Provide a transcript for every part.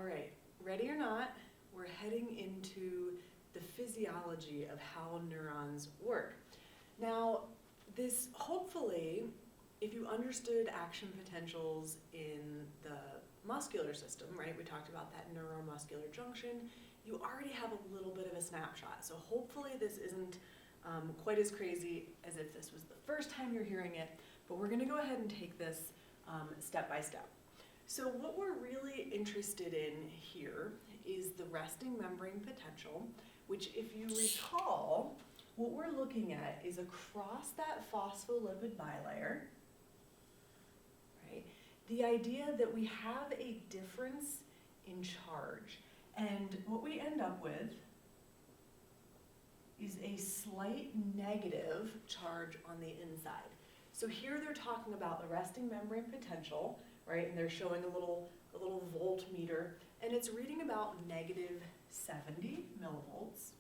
right, ready or not, we're heading into the physiology of how neurons work. Now, this hopefully, if you understood action potentials in the muscular system, right, we talked about that neuromuscular junction, you already have a little bit of a snapshot. So hopefully this isn't quite as crazy as if this was the first time you're hearing it, but we're gonna go ahead and take this step by step. So what we're really interested in here is the resting membrane potential, which if you recall, what we're looking at is across that phospholipid bilayer, right? The idea that we have a difference in charge. And what we end up with is a slight negative charge on the inside. So here they're talking about the resting membrane potential, right? And they're showing a little voltmeter, and it's reading about negative 70 millivolts.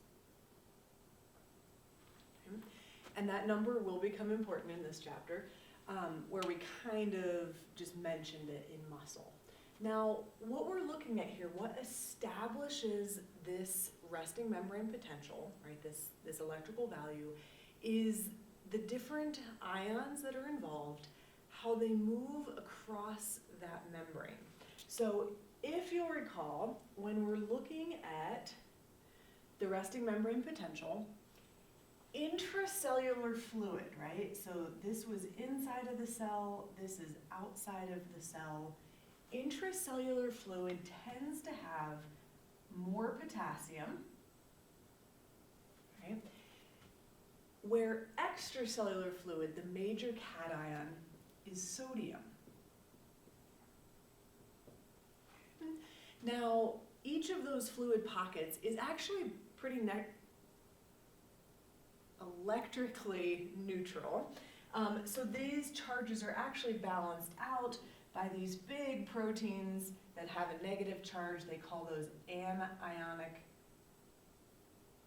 Okay. And that number will become important in this chapter, where we kind of just mentioned it in muscle. Now, what we're looking at here, what establishes this resting membrane potential, right, this electrical value, is the different ions that are involved, how they move across that membrane. So if you'll recall, when we're looking at the resting membrane potential, intracellular fluid, right? So this was inside of the cell, this is outside of the cell. Intracellular fluid tends to have more potassium, right? Where extracellular fluid, the major cation, is sodium. Now, each of those fluid pockets is actually pretty electrically neutral. So these charges are actually balanced out by these big proteins that have a negative charge. They call those anionic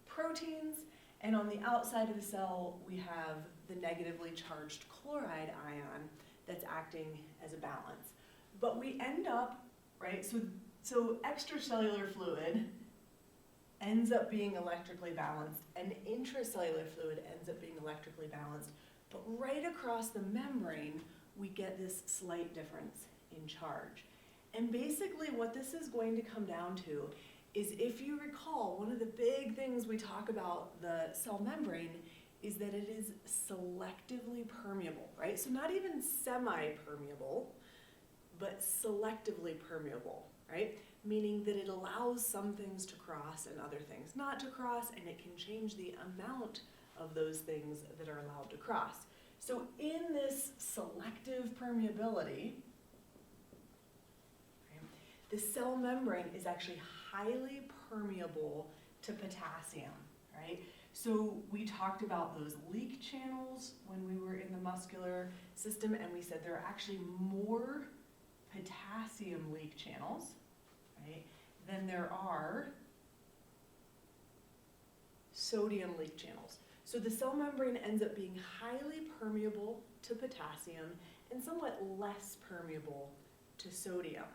proteins. And on the outside of the cell, we have the negatively charged chloride ion that's acting as a balance. But we end up, right, so extracellular fluid ends up being electrically balanced, and intracellular fluid ends up being electrically balanced. But right across the membrane, we get this slight difference in charge. And basically what this is going to come down to is, if you recall, one of the big things we talk about the cell membrane is that it is selectively permeable, right? So not even semi-permeable, but selectively permeable, right? Meaning that it allows some things to cross and other things not to cross, and it can change the amount of those things that are allowed to cross. So in this selective permeability, the cell membrane is actually highly permeable to potassium, right? So we talked about those leak channels when we were in the muscular system, and we said there are actually more potassium leak channels, right, than there are sodium leak channels. So the cell membrane ends up being highly permeable to potassium and somewhat less permeable to sodium.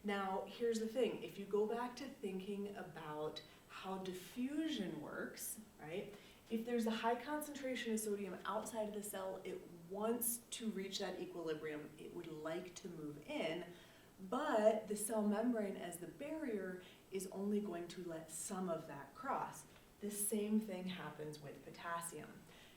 Now, here's the thing. If you go back to thinking about how diffusion works, right? If there's a high concentration of sodium outside of the cell, it wants to reach that equilibrium. It would like to move in, but the cell membrane as the barrier is only going to let some of that cross. The same thing happens with potassium.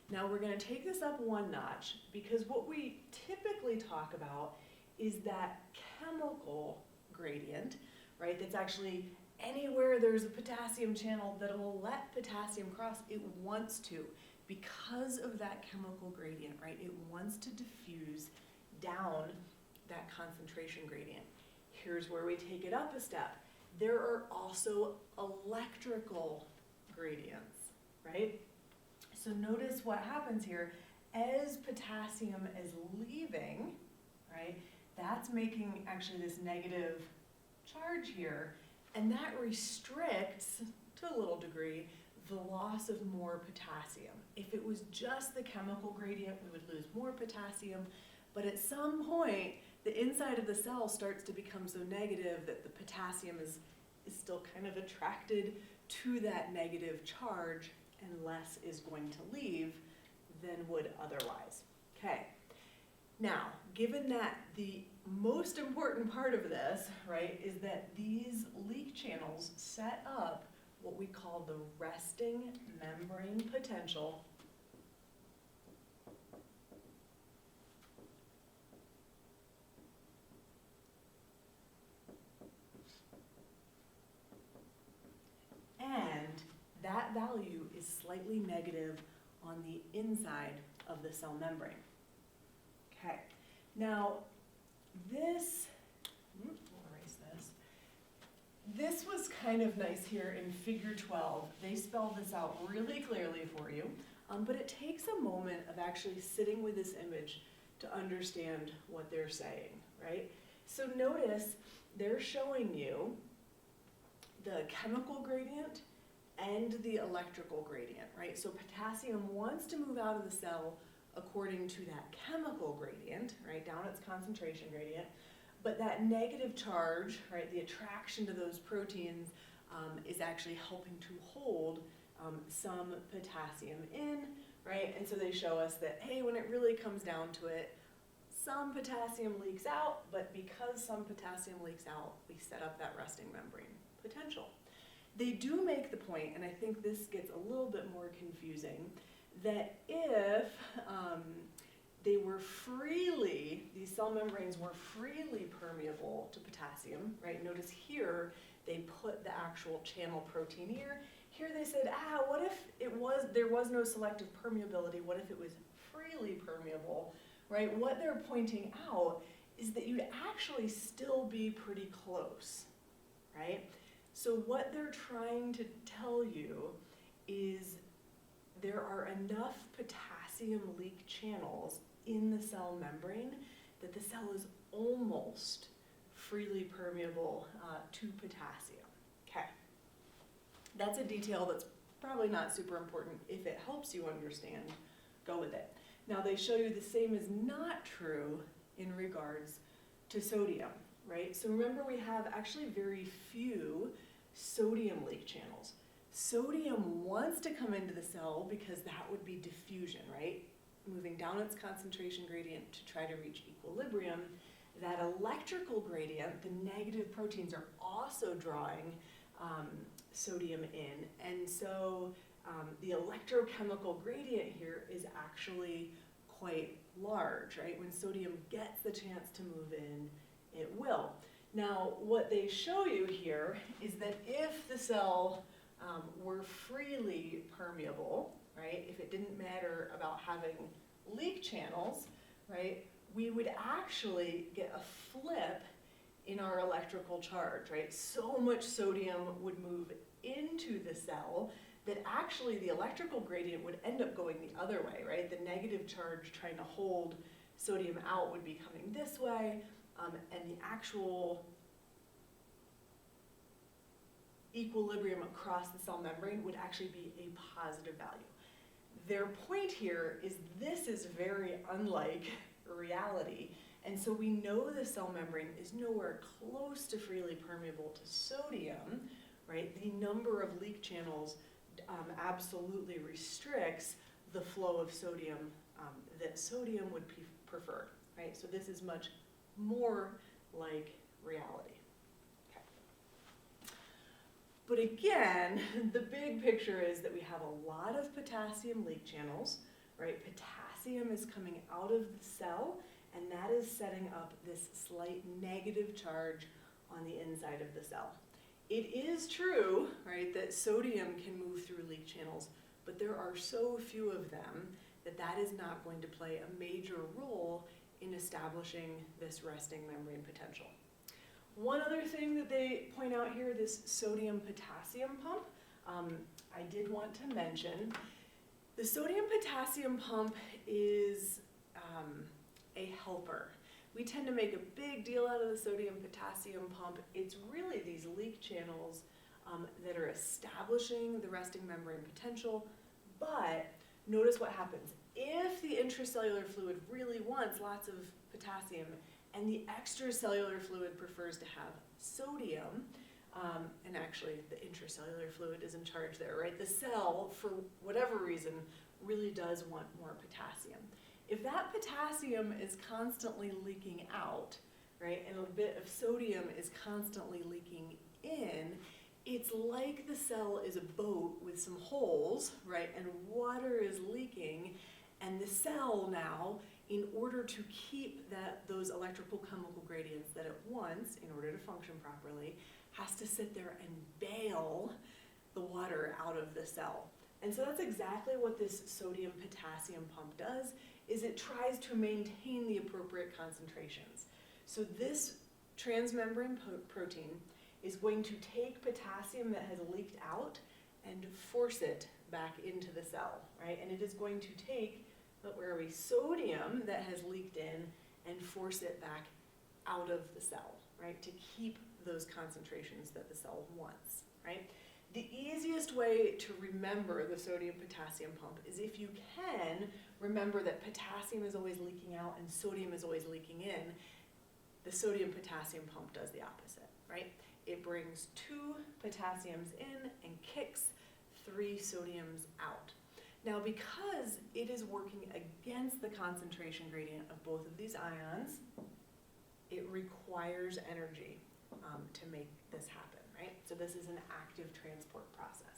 Now we're going to take this up one notch, because what we typically talk about is that chemical gradient, right? That's actually anywhere there's a potassium channel that will let potassium cross, it wants to, because of that chemical gradient, right? It wants to diffuse down that concentration gradient. Here's where we take it up a step. There are also electrical gradients, right? So notice what happens here. As potassium is leaving, right, that's making actually this negative charge here, and that restricts, to a little degree, the loss of more potassium. If it was just the chemical gradient, we would lose more potassium, but at some point, the inside of the cell starts to become so negative that the potassium is still kind of attracted to that negative charge, and less is going to leave than would otherwise. Okay, now, given that the most important part of this, right, is that these leak channels set up what we call the resting membrane potential. And that value is slightly negative on the inside of the cell membrane. Okay, now this, we'll erase this. This was kind of nice here in figure 12. They spelled this out really clearly for you, but it takes a moment of actually sitting with this image to understand what they're saying, right? So notice they're showing you the chemical gradient and the electrical gradient, right? So potassium wants to move out of the cell according to that chemical gradient, right, down its concentration gradient, but that negative charge, right, the attraction to those proteins is actually helping to hold some potassium in, right? And so they show us that, hey, when it really comes down to it, some potassium leaks out, but because some potassium leaks out, we set up that resting membrane potential. They do make the point, and I think this gets a little bit more confusing, that if they were freely, these cell membranes were freely permeable to potassium, right? Notice here they put the actual channel protein here. Here they said, what if there was no selective permeability? What if it was freely permeable, right? What they're pointing out is that you'd actually still be pretty close, right? So what they're trying to tell you is there are enough potassium leak channels in the cell membrane that the cell is almost freely permeable to potassium. Okay, that's a detail that's probably not super important. If it helps you understand, go with it. Now they show you the same is not true in regards to sodium, right? So remember we have actually very few sodium leak channels. Sodium wants to come into the cell because that would be diffusion, right? Moving down its concentration gradient to try to reach equilibrium. That electrical gradient, the negative proteins are also drawing sodium in, and so the electrochemical gradient here is actually quite large, right? When sodium gets the chance to move in, it will. Now, what they show you here is that if the cell were freely permeable, right, if it didn't matter about having leak channels, right, we would actually get a flip in our electrical charge, right? So much sodium would move into the cell that actually the electrical gradient would end up going the other way, right? The negative charge trying to hold sodium out would be coming this way, and the actual equilibrium across the cell membrane would actually be a positive value. Their point here is this is very unlike reality, and so we know the cell membrane is nowhere close to freely permeable to sodium, right? The number of leak channels absolutely restricts the flow of sodium that sodium would prefer, right? So this is much more like reality. But again, the big picture is that we have a lot of potassium leak channels, right? Potassium is coming out of the cell, and that is setting up this slight negative charge on the inside of the cell. It is true, right, that sodium can move through leak channels, but there are so few of them that that is not going to play a major role in establishing this resting membrane potential. One other thing that they point out here, this sodium-potassium pump, I did want to mention. The sodium-potassium pump is a helper. We tend to make a big deal out of the sodium-potassium pump. It's really these leak channels that are establishing the resting membrane potential, but notice what happens. If the intracellular fluid really wants lots of potassium, and the extracellular fluid prefers to have sodium, and actually the intracellular fluid is in charge there, right? The cell, for whatever reason, really does want more potassium. If that potassium is constantly leaking out, right, and a bit of sodium is constantly leaking in, it's like the cell is a boat with some holes, right, and water is leaking, and the cell now, in order to keep those electrical chemical gradients that it wants, in order to function properly, has to sit there and bail the water out of the cell. And so that's exactly what this sodium-potassium pump does, is it tries to maintain the appropriate concentrations. So this transmembrane protein is going to take potassium that has leaked out and force it back into the cell, right? And it is going to take, where are we, sodium that has leaked in and force it back out of the cell, right? To keep those concentrations that the cell wants, right? The easiest way to remember the sodium-potassium pump is if you can remember that potassium is always leaking out and sodium is always leaking in. The sodium-potassium pump does the opposite, right? It brings 2 potassiums in and kicks 3 sodiums out. Now, because it is working against the concentration gradient of both of these ions, it requires energy to make this happen, right? So this is an active transport process.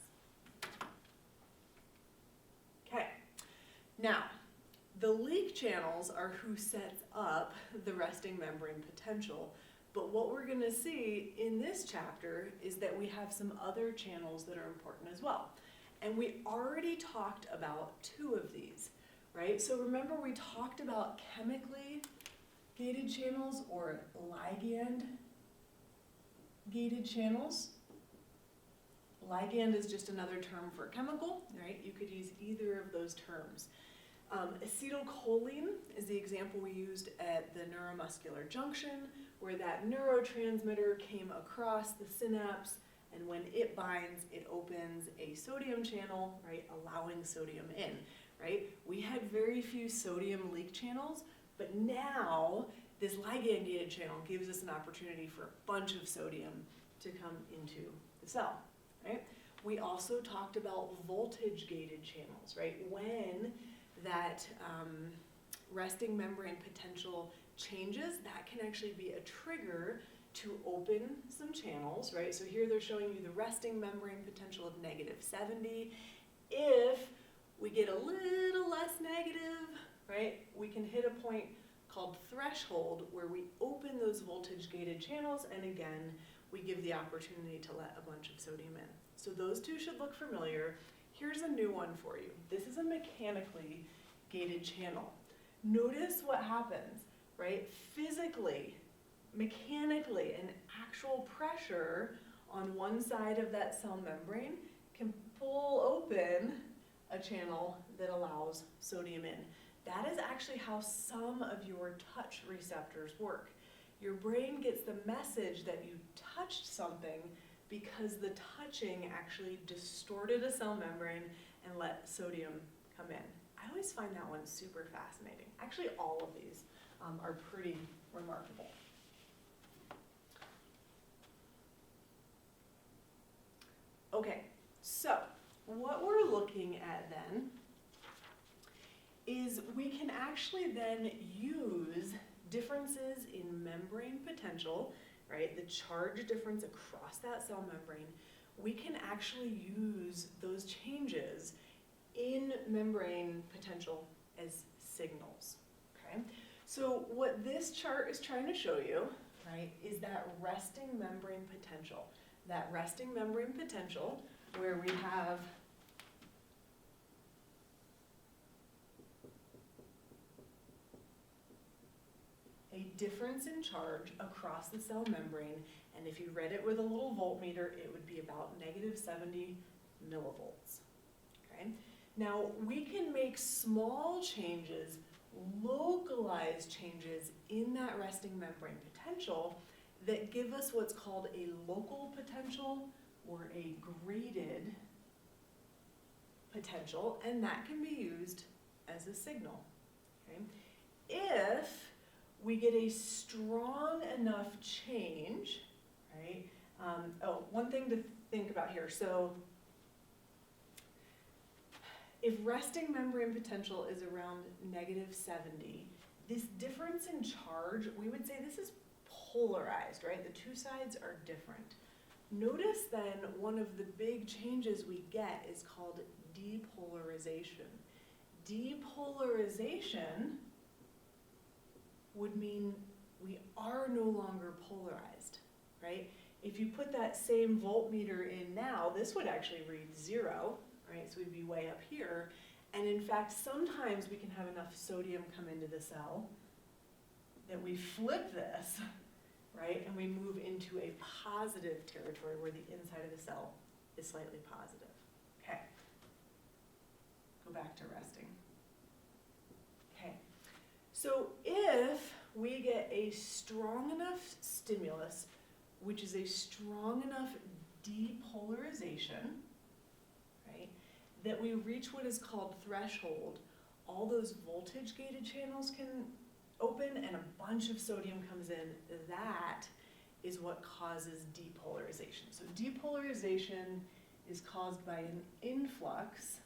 Okay, now, the leak channels are who sets up the resting membrane potential, but what we're going to see in this chapter is that we have some other channels that are important as well. And we already talked about 2 of these, right? So remember we talked about chemically gated channels or ligand gated channels. Ligand is just another term for chemical, right? You could use either of those terms. Acetylcholine is the example we used at the neuromuscular junction, where that neurotransmitter came across the synapse, and when it binds, it opens a sodium channel, right, allowing sodium in, right? We had very few sodium leak channels, but now this ligand-gated channel gives us an opportunity for a bunch of sodium to come into the cell, right? We also talked about voltage-gated channels, right? When that resting membrane potential changes, that can actually be a trigger to open some channels, right? So here they're showing you the resting membrane potential of -70. If we get a little less negative, right, we can hit a point called threshold where we open those voltage-gated channels, and again, we give the opportunity to let a bunch of sodium in. So those 2 should look familiar. Here's a new one for you. This is a mechanically gated channel. Notice what happens, right? Physically, mechanically, an actual pressure on one side of that cell membrane can pull open a channel that allows sodium in. That is actually how some of your touch receptors work. Your brain gets the message that you touched something because the touching actually distorted a cell membrane and let sodium come in. I always find that one super fascinating. Actually, all of these are pretty remarkable. Okay, so what we're looking at then is we can actually then use differences in membrane potential, right, the charge difference across that cell membrane. We can actually use those changes in membrane potential as signals, okay? So what this chart is trying to show you, right, is that resting membrane potential. That resting membrane potential where we have a difference in charge across the cell membrane, and if you read it with a little voltmeter, it would be about -70 millivolts, okay? Now, we can make small changes, localized changes in that resting membrane potential that give us what's called a local potential or a graded potential, and that can be used as a signal, okay? If we get a strong enough change, right? One thing to think about here. So if resting membrane potential is around -70, this difference in charge, we would say this is polarized, right? The two sides are different. Notice then one of the big changes we get is called depolarization. Depolarization would mean we are no longer polarized, right? If you put that same voltmeter in now, this would actually read 0, right? So we'd be way up here. And in fact, sometimes we can have enough sodium come into the cell that we flip this, right? And we move into a positive territory where the inside of the cell is slightly positive. Okay. Go back to resting. Okay. So if we get a strong enough stimulus, which is a strong enough depolarization, right, that we reach what is called threshold, all those voltage-gated channels can open and a bunch of sodium comes in, that is what causes depolarization. So depolarization is caused by an influx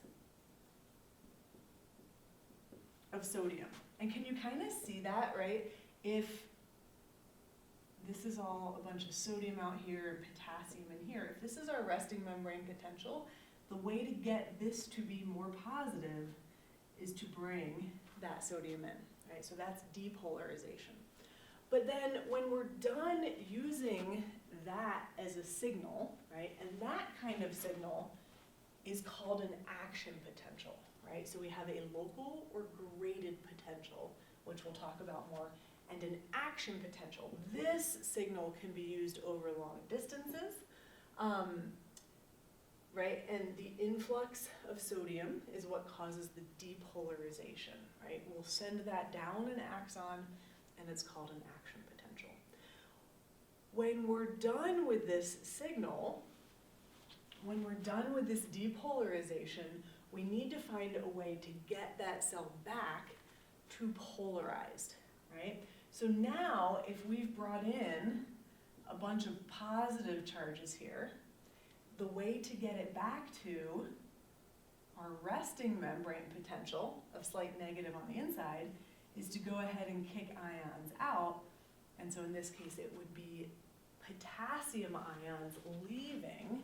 of sodium. And can you kind of see that, right? If this is all a bunch of sodium out here, potassium in here, if this is our resting membrane potential, the way to get this to be more positive is to bring that sodium in, right? So that's depolarization. But then when we're done using that as a signal, right, and that kind of signal is called an action potential, right? So we have a local or graded potential, which we'll talk about more, and an action potential. This signal can be used over long distances, right? And the influx of sodium is what causes the depolarization, right? We'll send that down an axon, and it's called an action potential. When we're done with this signal, when we're done with this depolarization, we need to find a way to get that cell back to polarized, right? So now, if we've brought in a bunch of positive charges here, the way to get it back to our resting membrane potential of slight negative on the inside is to go ahead and kick ions out. And so in this case, it would be potassium ions leaving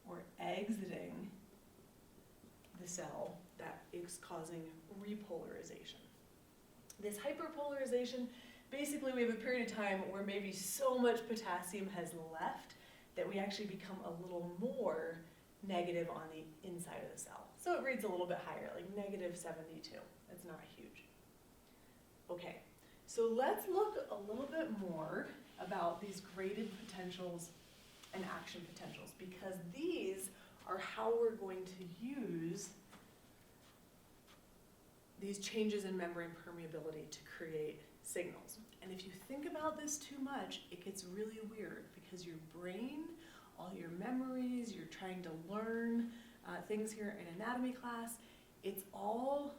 or exiting the cell that is causing repolarization. This hyperpolarization, basically we have a period of time where maybe so much potassium has left that we actually become a little more negative on the inside of the cell. So it reads a little bit higher, like -72. It's not huge. Okay, so let's look a little bit more about these graded potentials and action potentials, because these are how we're going to use these changes in membrane permeability to create signals. And if you think about this too much, it gets really weird, because your brain, all your memories, you're trying to learn things here in anatomy class, it's all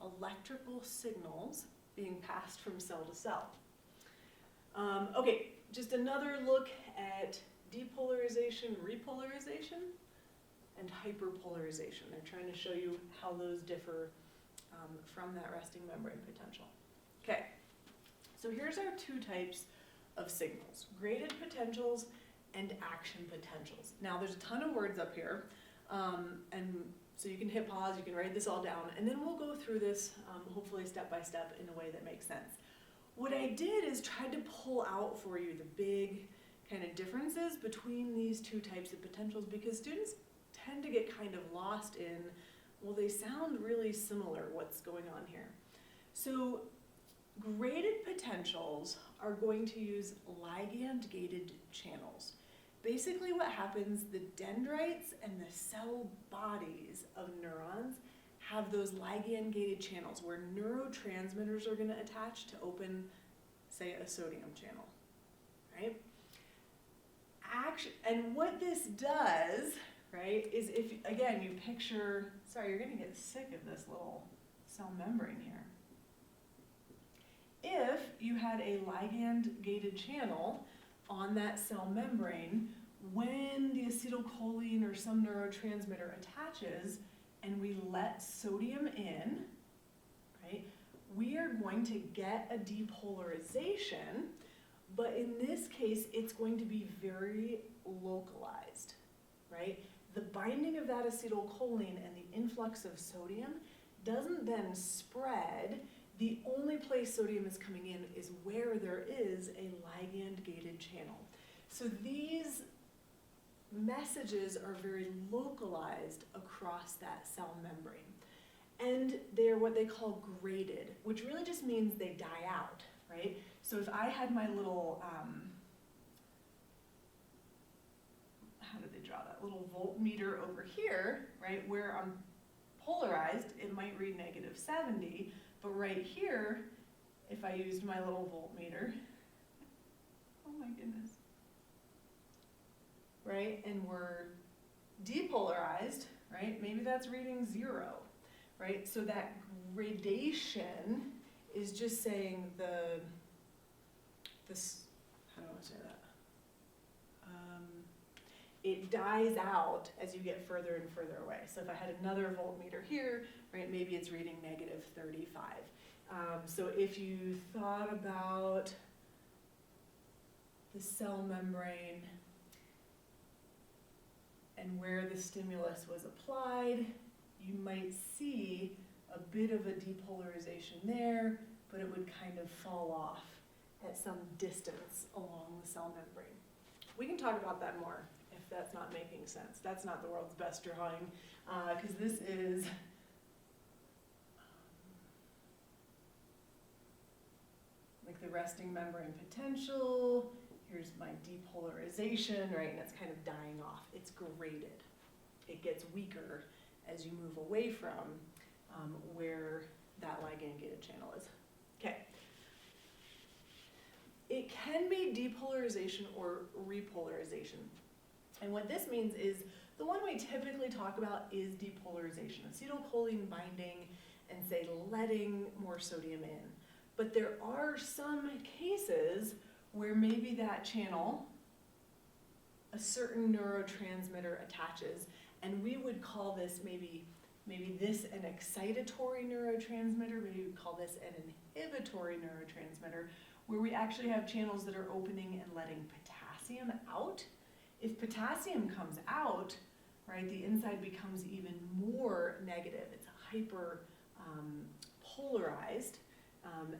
electrical signals being passed from cell to cell. Okay, just another look at depolarization, repolarization, and hyperpolarization. They're trying to show you how those differ from that resting membrane potential. Okay, so here's our two types of signals: graded potentials and action potentials. Now there's a ton of words up here, and so you can hit pause, you can write this all down, and then we'll go through this hopefully step by step in a way that makes sense. What I did is tried to pull out for you the big kind of differences between these two types of potentials, because students tend to get kind of lost in, well, they sound really similar, what's going on here? So graded potentials are going to use ligand-gated channels. Basically what happens, the dendrites and the cell bodies of neurons have those ligand-gated channels where neurotransmitters are going to attach to open, say, a sodium channel, right? And what this does, right, is if, again, you picture, sorry, you're going to get sick of this little cell membrane here. If you had a ligand-gated channel on that cell membrane, when the acetylcholine or some neurotransmitter attaches and we let sodium in, right, we are going to get a depolarization, but in this case, it's going to be very localized, right? The binding of that acetylcholine and the influx of sodium doesn't then spread. The only place sodium is coming in is where there is a ligand-gated channel. So these messages are very localized across that cell membrane. And they're what they call graded, which really just means they die out, right? So if I had my little, how did they draw that? Little voltmeter over here, right, where I'm polarized, it might read -70, but right here, if I used my little voltmeter, oh my goodness, right, and we're depolarized, right, maybe that's reading 0, right? So that gradation is just saying this, how do I say that? It dies out as you get further and further away. So if I had another voltmeter here, right, maybe it's reading -35. So if you thought about the cell membrane and where the stimulus was applied, you might see a bit of a depolarization there, but it would kind of fall off at some distance along the cell membrane. We can talk about that more if that's not making sense. That's not the world's best drawing, because this is like the resting membrane potential. Here's my depolarization, right, and it's kind of dying off. It's graded. It gets weaker as you move away from where that ligand-gated channel is. Okay. It can be depolarization or repolarization. And what this means is the one we typically talk about is depolarization, acetylcholine binding and say letting more sodium in. But there are some cases where maybe that channel, a certain neurotransmitter attaches, and we would call this maybe this an excitatory neurotransmitter, maybe we would call this an inhibitory neurotransmitter, where we actually have channels that are opening and letting potassium out. If potassium comes out, right, the inside becomes even more negative. It's hyper polarized,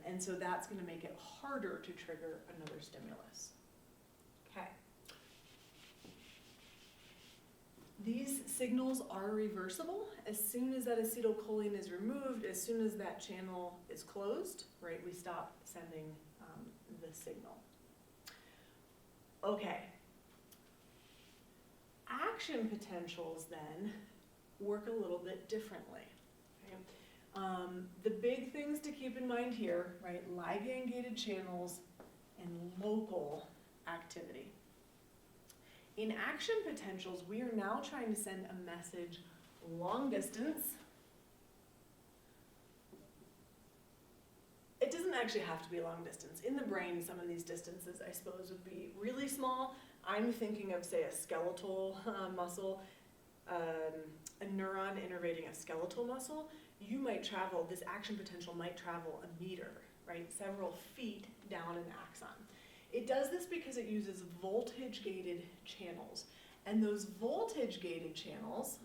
and so that's going to make it harder to trigger another stimulus. Okay. These signals are reversible. As soon as that acetylcholine is removed, as soon as that channel is closed, right, we stop sending the signal. Okay. Action potentials then work a little bit differently. Okay? The big things to keep in mind here, right, ligand-gated channels and local activity. In action potentials, we are now trying to send a message long distance. It doesn't actually have to be long distance. In the brain, some of these distances, I suppose, would be really small. I'm thinking of, say, a skeletal muscle, a neuron innervating a skeletal muscle. You might travel, this action potential might travel a meter, right? Several feet down an axon. It does this because it uses voltage-gated channels. And those voltage-gated channels,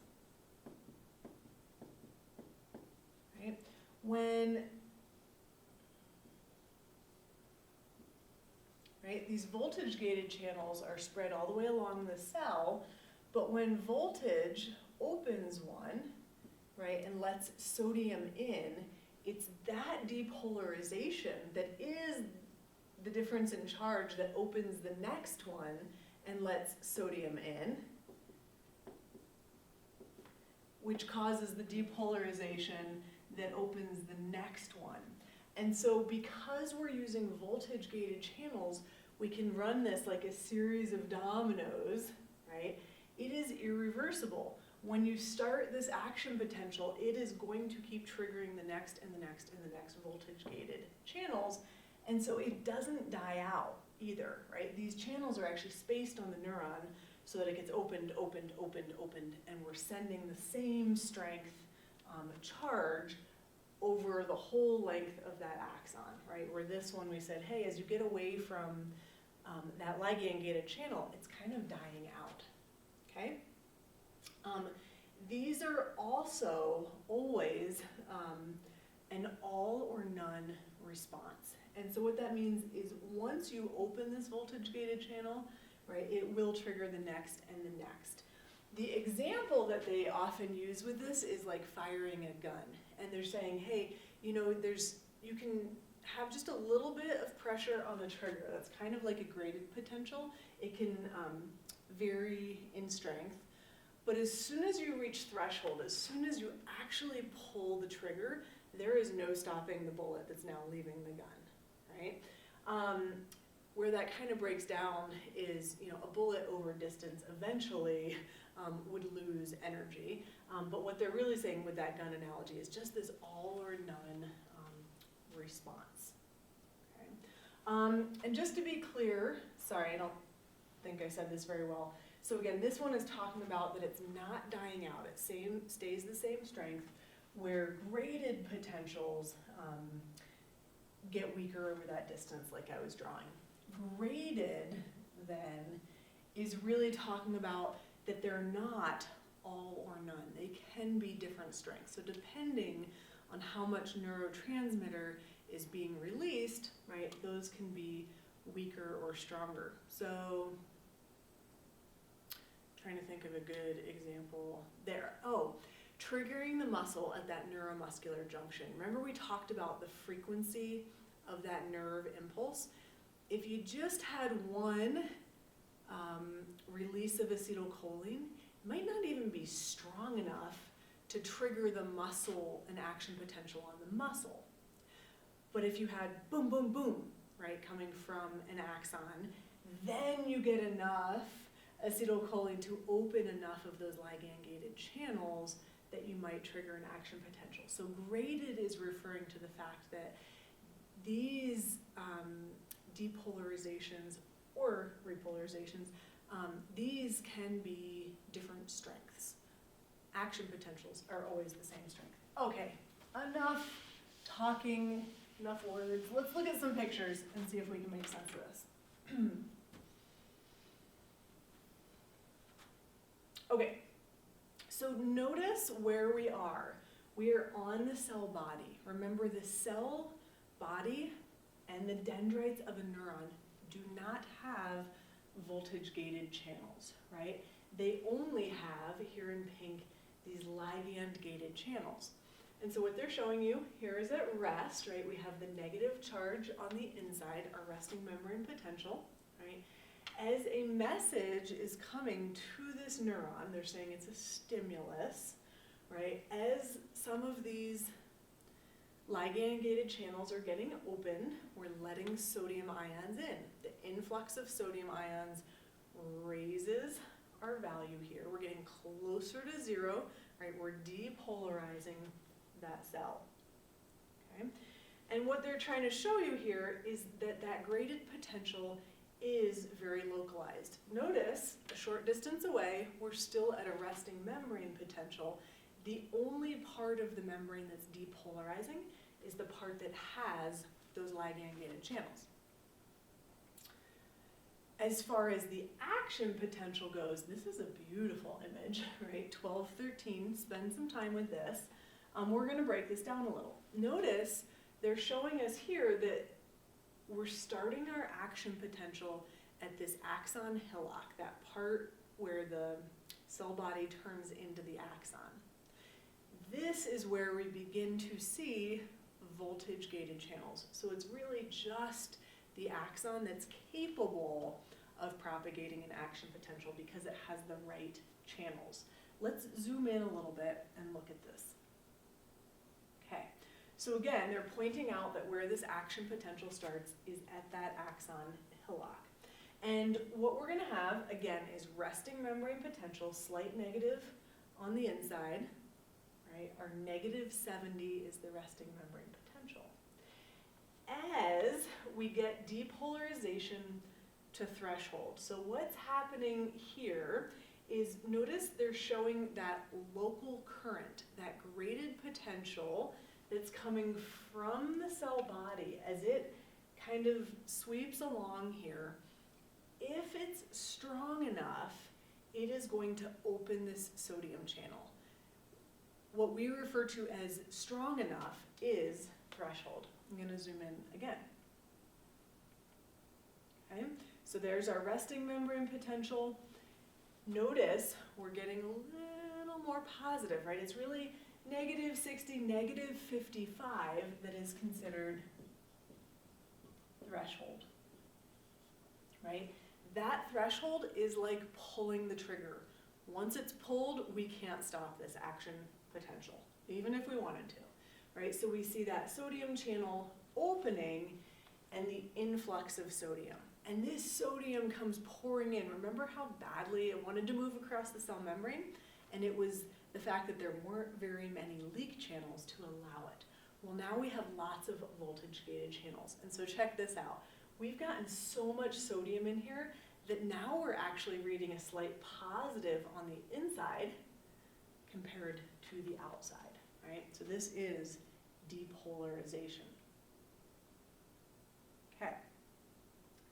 right, these voltage-gated channels are spread all the way along the cell, but when voltage opens one, right, and lets sodium in, it's that depolarization that is the difference in charge that opens the next one and lets sodium in, which causes the depolarization that opens the next one. And so because we're using voltage-gated channels, we can run this like a series of dominoes, right? It is irreversible. when you start this action potential, it is going to keep triggering the next and the next and the next voltage gated channels. And so it doesn't die out either, right? These channels are actually spaced on the neuron so that it gets opened, opened, opened, opened, and we're sending the same strength charge over the whole length of that axon, right? Where this one we said, hey, as you get away from that ligand-gated channel, it's kind of dying out, okay? These are also always an all or none response. And so what that means is once you open this voltage-gated channel, right, it will trigger the next and the next. The example that they often use with this is like firing a gun. And they're saying, hey, you know, you can have just a little bit of pressure on the trigger. That's kind of like a graded potential. It can vary in strength. But as soon as you reach threshold, as soon as you actually pull the trigger, there is no stopping the bullet that's now leaving the gun, right? Where that kind of breaks down is, you know, a bullet over distance eventually would lose energy. But what they're really saying with that gun analogy is just this all or none response. Okay? And just to be clear, sorry, I don't think I said this very well. So again, this one is talking about that it's not dying out. It stays the same strength, where graded potentials get weaker over that distance like I was drawing. Graded, then, is really talking about that they're not all or none. They can be different strengths. So depending on how much neurotransmitter is being released, right, those can be weaker or stronger. So trying to think of a good example there. Oh, triggering the muscle at that neuromuscular junction. Remember we talked about the frequency of that nerve impulse? If you just had one release of acetylcholine, it might not even be strong enough to trigger the muscle, an action potential on the muscle. But if you had boom, boom, boom, right, coming from an axon, then you get enough acetylcholine to open enough of those ligand-gated channels that you might trigger an action potential. So graded is referring to the fact that these depolarizations or repolarizations, these can be different strengths. Action potentials are always the same strength. Okay, enough talking, enough words. Let's look at some pictures and see if we can make sense of this. Okay, so notice where we are. We are on the cell body. Remember, the cell body and the dendrites of a neuron do not have voltage-gated channels, right? They only have, here in pink, these ligand-gated channels. And so what they're showing you here is at rest, right? We have the negative charge on the inside, our resting membrane potential, right? As a message is coming to this neuron, they're saying it's a stimulus, right? As some of these ligand-gated channels are getting open, we're letting sodium ions in. The influx of sodium ions raises our value here. We're getting closer to zero, right? We're depolarizing that cell, okay? And what they're trying to show you here is that that graded potential is very localized. Notice, a short distance away, we're still at a resting membrane potential. The only part of the membrane that's depolarizing is the part that has those ligand-gated channels. As far as the action potential goes, this is a beautiful image, right? 1213, spend some time with this. We're gonna break this down a little. Notice they're showing us here that we're starting our action potential at this axon hillock, that part where the cell body turns into the axon. This is where we begin to see voltage-gated channels. So it's really just the axon that's capable of propagating an action potential because it has the right channels. Let's zoom in a little bit and look at this. Okay, so again, they're pointing out that where this action potential starts is at that axon hillock. And what we're gonna have, again, is resting membrane potential, slight negative on the inside, right? Our -70 is the resting membrane potential. As we get depolarization to threshold, so what's happening here is, notice they're showing that local current, that graded potential that's coming from the cell body as it kind of sweeps along here. If it's strong enough, it is going to open this sodium channel. What we refer to as strong enough is threshold. I'm going to zoom in again. Okay, so there's our resting membrane potential. Notice we're getting a little more positive, right? It's really -60, -55 that is considered threshold, right? That threshold is like pulling the trigger. Once it's pulled, we can't stop this action potential, even if we wanted to, right? So we see that sodium channel opening and the influx of sodium. And this sodium comes pouring in. Remember how badly it wanted to move across the cell membrane? And it was the fact that there weren't very many leak channels to allow it. Well, now we have lots of voltage-gated channels. And so check this out. We've gotten so much sodium in here that now we're actually reading a slight positive on the inside compared to the outside, right? So this is depolarization. Okay.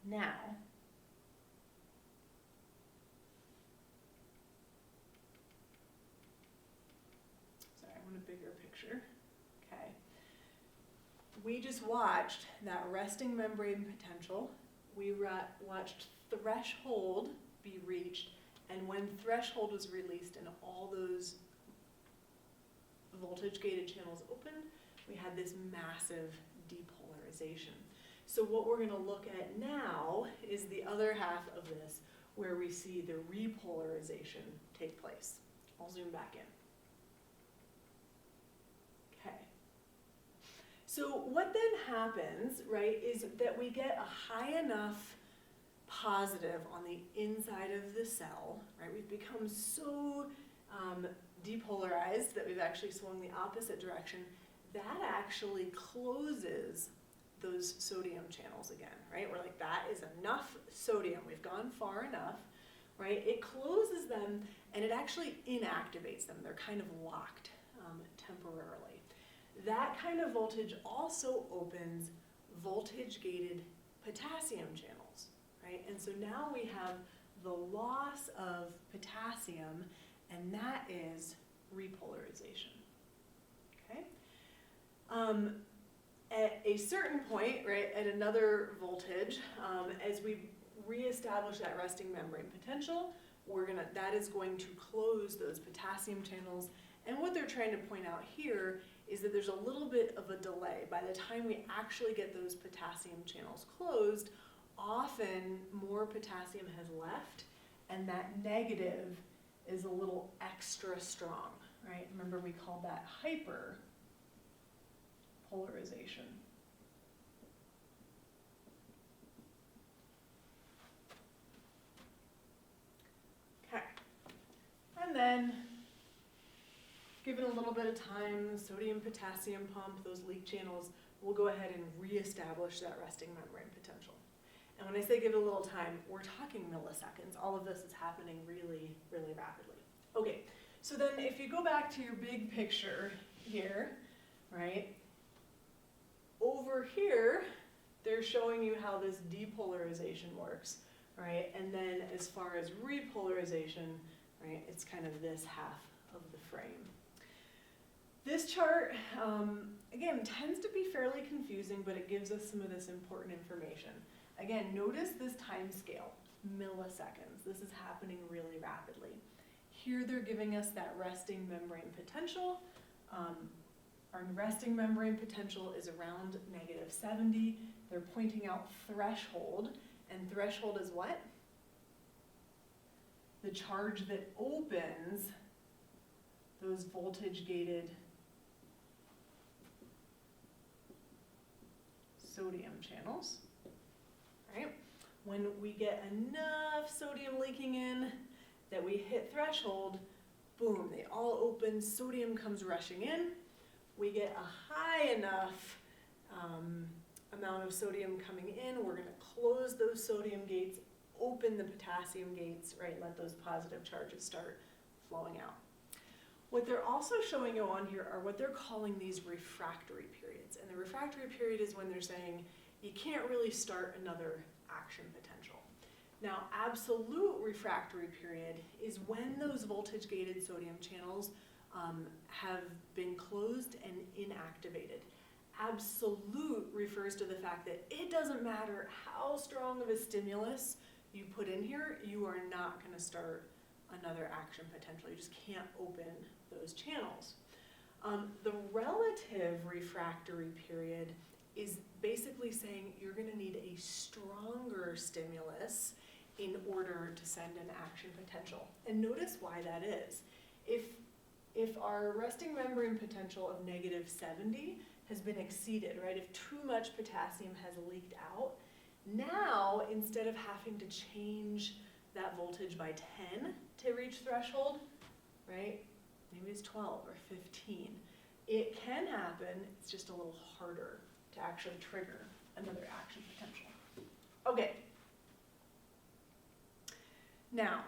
Now, sorry, I want a bigger picture. Okay. We just watched that resting membrane potential. We watched threshold be reached, and when threshold was released and all those voltage-gated channels opened, we had this massive depolarization. So what we're going to look at now is the other half of this, where we see the repolarization take place. I'll zoom back in. Okay. So what then happens, right, is that we get a high enough positive on the inside of the cell, right? We've become so depolarized that we've actually swung the opposite direction. That actually closes those sodium channels again, right? We're like, that is enough sodium. We've gone far enough, right? It closes them and it actually inactivates them. They're kind of locked temporarily. That kind of voltage also opens voltage-gated potassium channels, right? And so now we have the loss of potassium, and that is repolarization, okay? At a certain point, right, at another voltage, as we reestablish that resting membrane potential, that is going to close those potassium channels. And what they're trying to point out here is that there's a little bit of a delay. By the time we actually get those potassium channels closed, often more potassium has left, and that negative is a little extra strong, right? Remember, we called that hyperpolarization. Okay, and then given a little bit of time, sodium-potassium pump, those leak channels, we'll go ahead and reestablish that resting membrane potential. And when I say give it a little time, we're talking milliseconds. All of this is happening really, really rapidly. Okay, so then if you go back to your big picture here, right, over here, they're showing you how this depolarization works, right? And then as far as repolarization, right, it's kind of this half of the frame. This chart, again, tends to be fairly confusing, but it gives us some of this important information. Again, notice this time scale, milliseconds. This is happening really rapidly. Here they're giving us that resting membrane potential. Our resting membrane potential is around -70. They're pointing out threshold, and threshold is what? The charge that opens those voltage-gated sodium channels, right? When we get enough sodium leaking in that we hit threshold, boom, they all open, sodium comes rushing in. We get a high enough amount of sodium coming in. We're going to close those sodium gates, open the potassium gates, right? Let those positive charges start flowing out. What they're also showing you on here are what they're calling these refractory periods. And the refractory period is when they're saying you can't really start another action potential. Now, absolute refractory period is when those voltage-gated sodium channels have been closed and inactivated. Absolute refers to the fact that it doesn't matter how strong of a stimulus you put in here, you are not going to start another action potential. You just can't open those channels. The relative refractory period is basically saying you're going to need a stronger stimulus in order to send an action potential. And notice why that is. If our resting membrane potential of -70 has been exceeded, right? If too much potassium has leaked out, now instead of having to change that voltage by 10 to reach threshold, right? Maybe it's 12 or 15. It can happen, it's just a little harder to actually trigger another action potential. Okay. Now,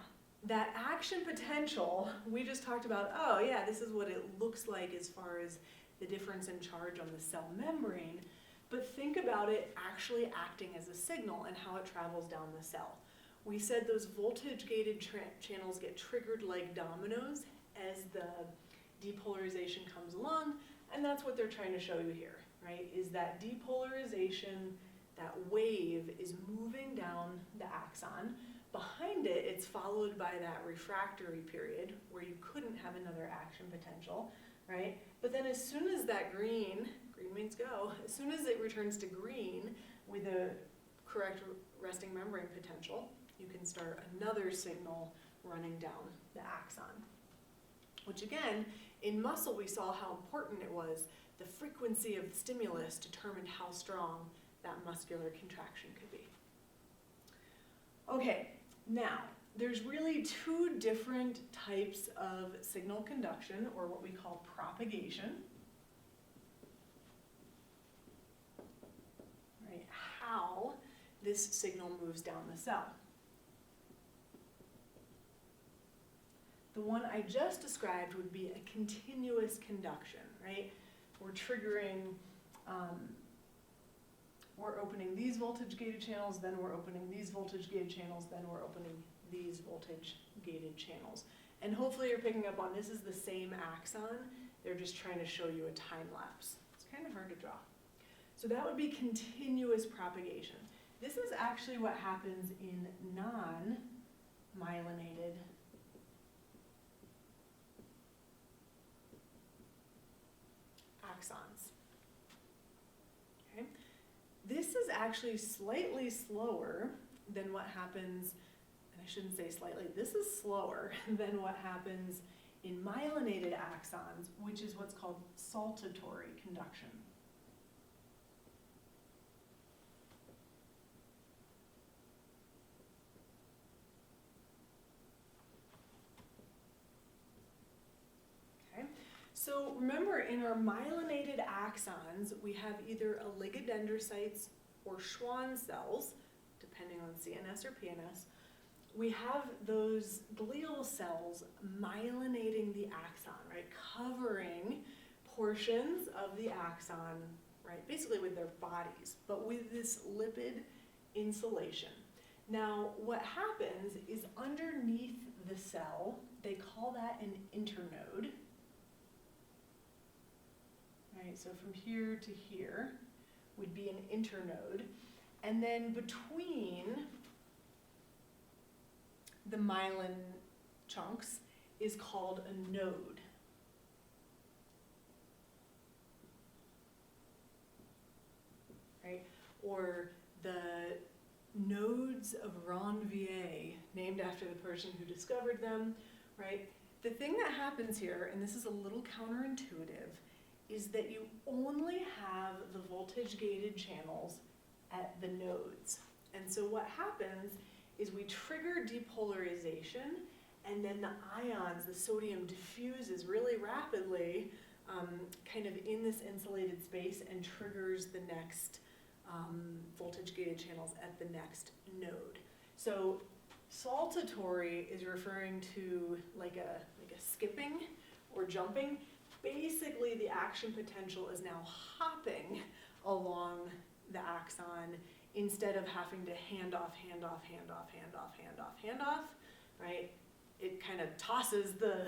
that action potential, we just talked about, oh yeah, this is what it looks like as far as the difference in charge on the cell membrane, but think about it actually acting as a signal and how it travels down the cell. We said those voltage-gated channels get triggered like dominoes as the depolarization comes along, and that's what they're trying to show you here, right? Is that depolarization, that wave is moving down the axon. Behind it, it's followed by that refractory period where you couldn't have another action potential, right? But then as soon as that green means go, as soon as it returns to green with a correct resting membrane potential, you can start another signal running down the axon. Which again, in muscle we saw how important it was. The frequency of the stimulus determined how strong that muscular contraction could be. Okay, now there's really two different types of signal conduction, or what we call propagation. Right, how this signal moves down the cell. The one I just described would be a continuous conduction, right? We're triggering, we're opening these voltage-gated channels, then we're opening these voltage-gated channels, then we're opening these voltage-gated channels. And hopefully you're picking up on this is the same axon, they're just trying to show you a time lapse. It's kind of hard to draw. So that would be continuous propagation. This is actually what happens in non-myelinated axons. Okay. This is actually slightly slower than what happens, and I shouldn't say slightly, this is slower than what happens in myelinated axons, which is what's called saltatory conduction. So remember, in our myelinated axons, we have either oligodendrocytes or Schwann cells, depending on CNS or PNS. We have those glial cells myelinating the axon, right, covering portions of the axon, right, basically with their bodies, but with this lipid insulation. Now, what happens is underneath the cell, they call that an internode. Right, so from here to here would be an internode. And then between the myelin chunks is called a node. Right? Or the nodes of Ranvier, named after the person who discovered them, right? The thing that happens here, and this is a little counterintuitive, is that you only have the voltage-gated channels at the nodes. And so what happens is we trigger depolarization, and then the ions, the sodium diffuses really rapidly kind of in this insulated space and triggers the next voltage-gated channels at the next node. So saltatory is referring to like a skipping or jumping. Basically, the action potential is now hopping along the axon instead of having to hand off, right? It kind of tosses the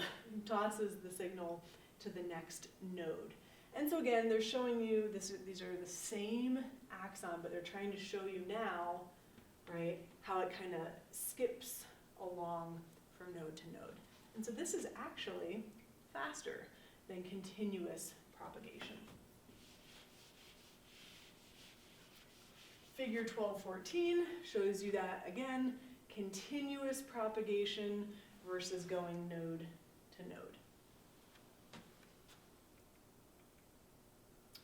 signal to the next node. And so again, they're showing you these are the same axon, but they're trying to show you now, right, how it kind of skips along from node to node. And so this is actually faster than continuous propagation. Figure 1214 shows you that, again, continuous propagation versus going node to node.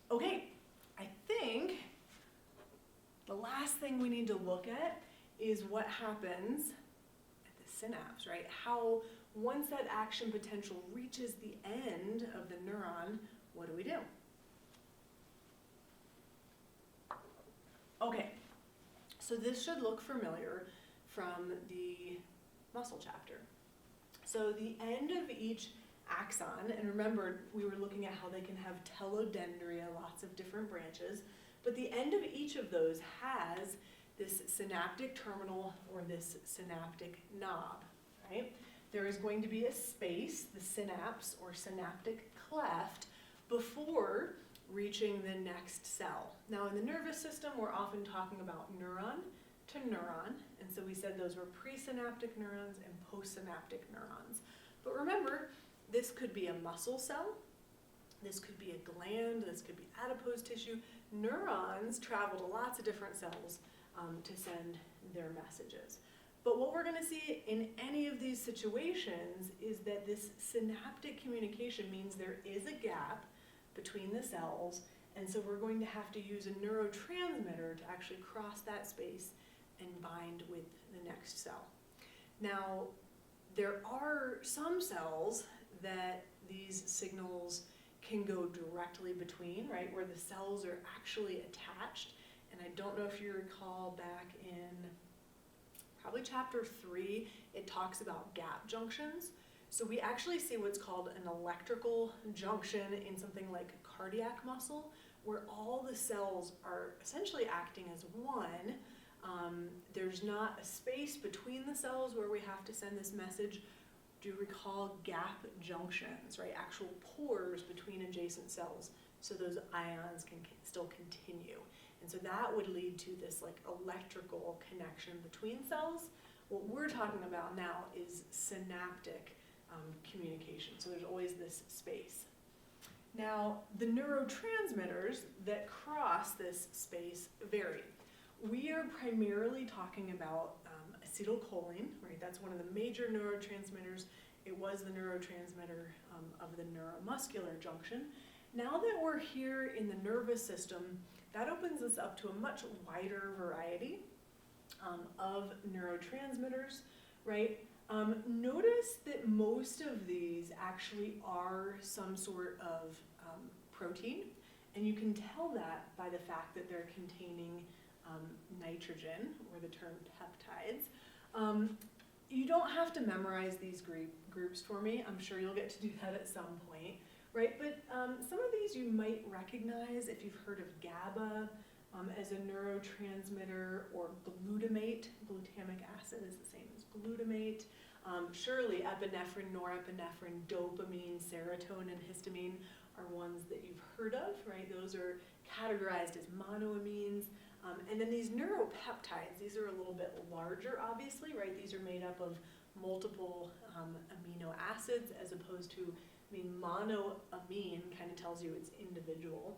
Okay, I think the last thing we need to look at is what happens at the synapse, right? How, once that action potential reaches the end of the neuron, what do we do? Okay, so this should look familiar from the muscle chapter. So the end of each axon, and remember we were looking at how they can have telodendria, lots of different branches, but the end of each of those has this synaptic terminal or this synaptic knob, right? There is going to be a space, the synapse or synaptic cleft, before reaching the next cell. Now in the nervous system, we're often talking about neuron to neuron, and so we said those were presynaptic neurons and postsynaptic neurons. But remember, this could be a muscle cell, this could be a gland, this could be adipose tissue. Neurons travel to lots of different cells to send their messages. But what we're going to see in any of these situations is that this synaptic communication means there is a gap between the cells, and so we're going to have to use a neurotransmitter to actually cross that space and bind with the next cell. Now, there are some cells that these signals can go directly between, right, where the cells are actually attached. And I don't know if you recall back in probably chapter 3, it talks about gap junctions. So we actually see what's called an electrical junction in something like cardiac muscle, where all the cells are essentially acting as one. There's not a space between the cells where we have to send this message. Do you recall gap junctions, right? Actual pores between adjacent cells, so those ions can still continue. And so that would lead to this like electrical connection between cells. What we're talking about now is synaptic communication. So there's always this space. Now, the neurotransmitters that cross this space vary. We are primarily talking about acetylcholine, right? That's one of the major neurotransmitters. It was the neurotransmitter of the neuromuscular junction. Now that we're here in the nervous system, that opens us up to a much wider variety of neurotransmitters, right? Notice that most of these actually are some sort of protein, and you can tell that by the fact that they're containing nitrogen, or the term peptides. You don't have to memorize these groups for me. I'm sure you'll get to do that at some point, right? But some of these you might recognize if you've heard of GABA as a neurotransmitter, or glutamate. Glutamic acid is the same as glutamate. Surely epinephrine, norepinephrine, dopamine, serotonin, histamine are ones that you've heard of, right? Those are categorized as monoamines. And then these neuropeptides, these are a little bit larger, obviously, right? These are made up of multiple amino acids, as opposed to, monoamine kind of tells you it's individual.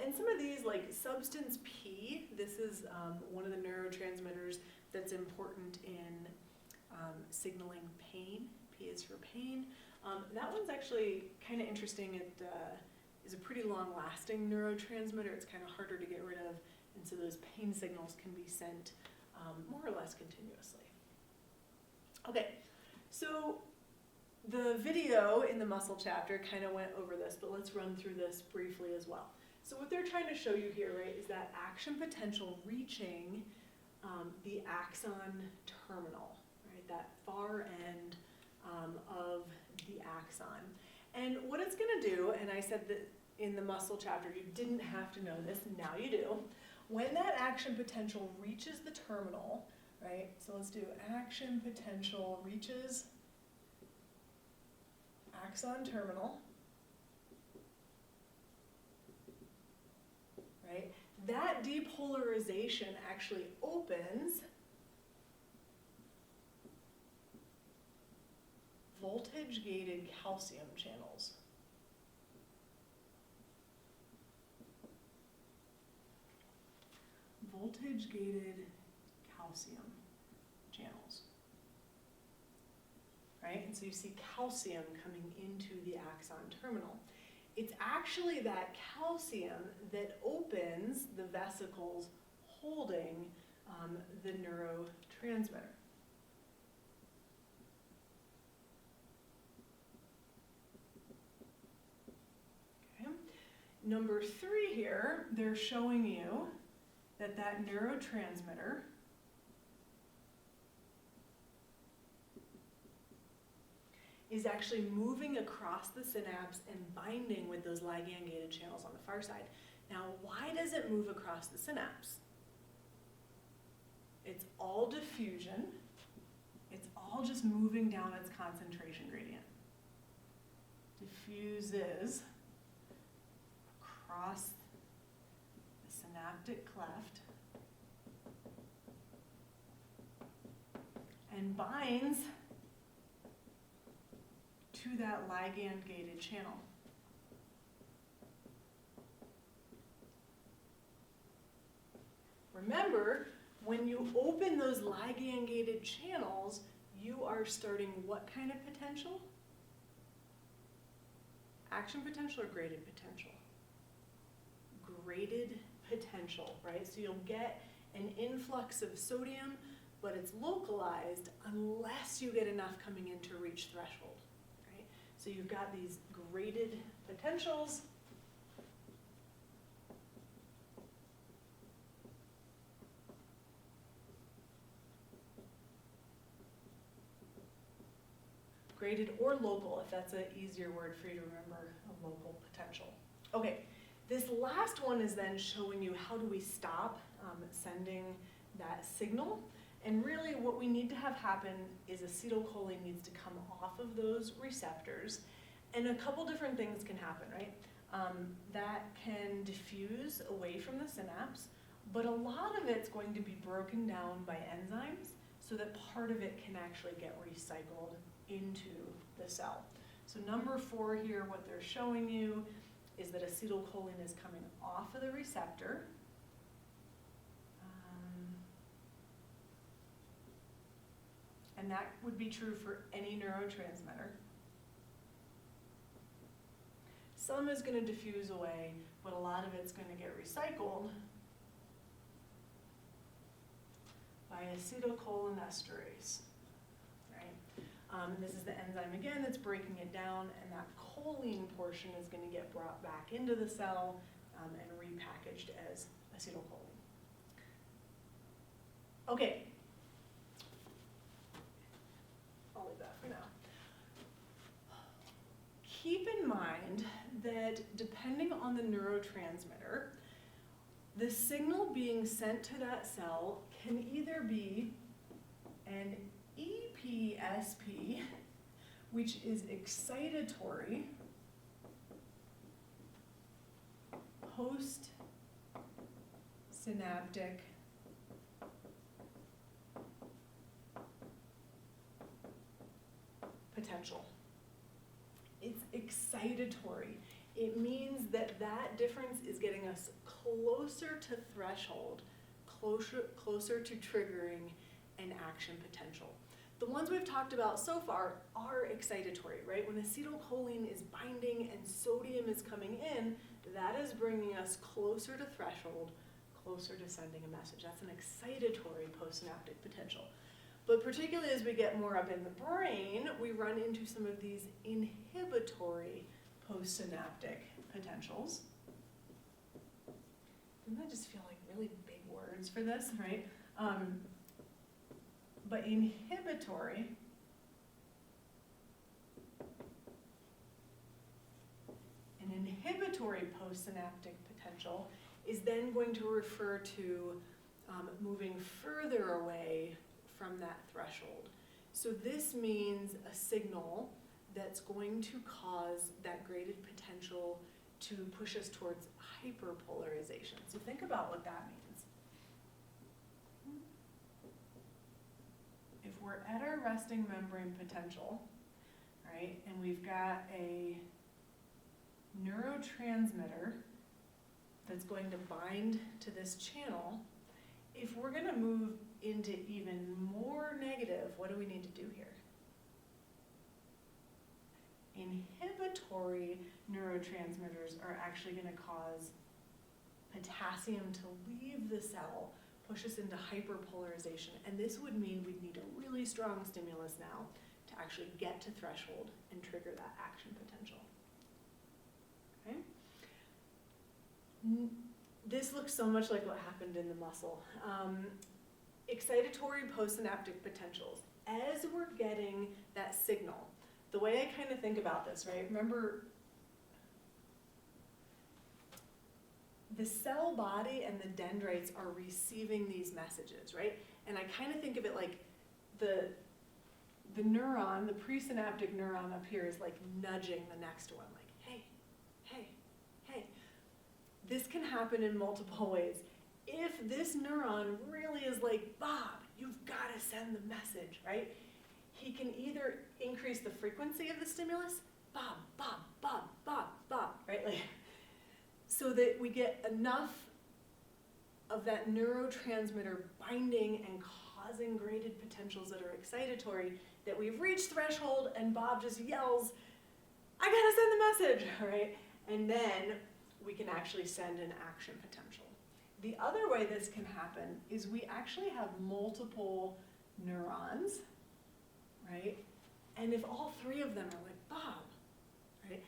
And some of these, like substance P, this is one of the neurotransmitters that's important in signaling pain. P is for pain. That one's actually kind of interesting. It is a pretty long-lasting neurotransmitter. It's kind of harder to get rid of. And so those pain signals can be sent more or less continuously. Okay, So the video in the muscle chapter kind of went over this, but let's run through this briefly as well. So what they're trying to show you here, right, is that action potential reaching the axon terminal, right, that far end of the axon. And what it's going to do, and I said that in the muscle chapter you didn't have to know this, now you do. When that action potential reaches the terminal, right, so let's do action potential reaches axon terminal, right, that depolarization actually opens voltage-gated calcium channels. Voltage-gated calcium channels. Right? And so you see calcium coming into the axon terminal. It's actually that calcium that opens the vesicles holding the neurotransmitter. Okay. Number 3 here, they're showing you that that neurotransmitter is actually moving across the synapse and binding with those ligand-gated channels on the far side. Now, why does it move across the synapse? It's all diffusion. It's all just moving down its concentration gradient. Diffuses across the synaptic cleft and binds to that ligand-gated channel. Remember, when you open those ligand-gated channels, you are starting what kind of potential? Action potential or graded potential? Graded potential, right? So you'll get an influx of sodium, but it's localized unless you get enough coming in to reach threshold, right? So you've got these graded potentials. Graded or local, if that's an easier word for you to remember, a local potential. Okay, this last one is then showing you how do we stop sending that signal. And really what we need to have happen is acetylcholine needs to come off of those receptors. And a couple different things can happen, right? That can diffuse away from the synapse, but a lot of it's going to be broken down by enzymes so that part of it can actually get recycled into the cell. So number 4 here, what they're showing you is that acetylcholine is coming off of the receptor. And that would be true for any neurotransmitter. Some is going to diffuse away, but a lot of it's going to get recycled by acetylcholinesterase. This is the enzyme again that's breaking it down, and that choline portion is going to get brought back into the cell and repackaged as acetylcholine. Okay. I'll leave that for now. Keep in mind that depending on the neurotransmitter, the signal being sent to that cell can either be an EPSP, which is excitatory postsynaptic potential. It's excitatory. It means that that difference is getting us closer to threshold, closer to triggering an action potential. The ones we've talked about so far are excitatory, right? When acetylcholine is binding and sodium is coming in, that is bringing us closer to threshold, closer to sending a message. That's an excitatory postsynaptic potential. But particularly as we get more up in the brain, we run into some of these inhibitory postsynaptic potentials. Doesn't that just feel like really big words for this, right? But inhibitory postsynaptic potential is then going to refer to moving further away from that threshold. So this means a signal that's going to cause that graded potential to push us towards hyperpolarization. So think about what that means. If we're at our resting membrane potential, right, and we've got a neurotransmitter that's going to bind to this channel, if we're going to move into even more negative, what do we need to do here? Inhibitory neurotransmitters are actually going to cause potassium to leave the cell, push us into hyperpolarization, and this would mean we'd need a really strong stimulus now to actually get to threshold and trigger that action potential. Okay? This looks so much like what happened in the muscle. Excitatory postsynaptic potentials. As we're getting that signal, the way I kind of think about this, right? Remember, the cell body and the dendrites are receiving these messages, right? And I kind of think of it like the neuron, the presynaptic neuron up here is like nudging the next one, like, hey, hey, hey. This can happen in multiple ways. If this neuron really is like, Bob, you've got to send the message, right? He can either increase the frequency of the stimulus, Bob, Bob, Bob, Bob, Bob, right? Like, so that we get enough of that neurotransmitter binding and causing graded potentials that are excitatory that we've reached threshold and Bob just yells, I gotta send the message, right? And then we can actually send an action potential. The other way this can happen is we actually have multiple neurons, right? And if all three of them are like Bob, right,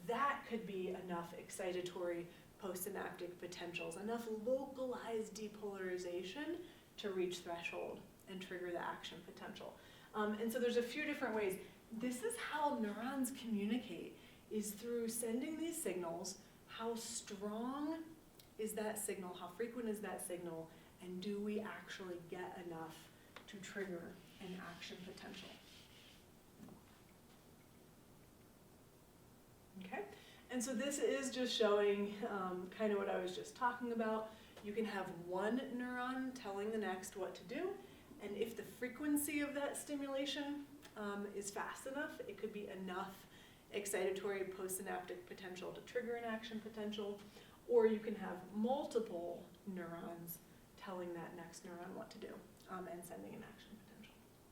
that could be enough excitatory postsynaptic potentials, enough localized depolarization to reach threshold and trigger the action potential. And so there's a few different ways. This is how neurons communicate, is through sending these signals. How strong is that signal? How frequent is that signal? And do we actually get enough to trigger an action potential? Okay, and so this is just showing kind of what I was just talking about. You can have one neuron telling the next what to do, and if the frequency of that stimulation is fast enough, it could be enough excitatory postsynaptic potential to trigger an action potential, or you can have multiple neurons telling that next neuron what to do and sending an action potential.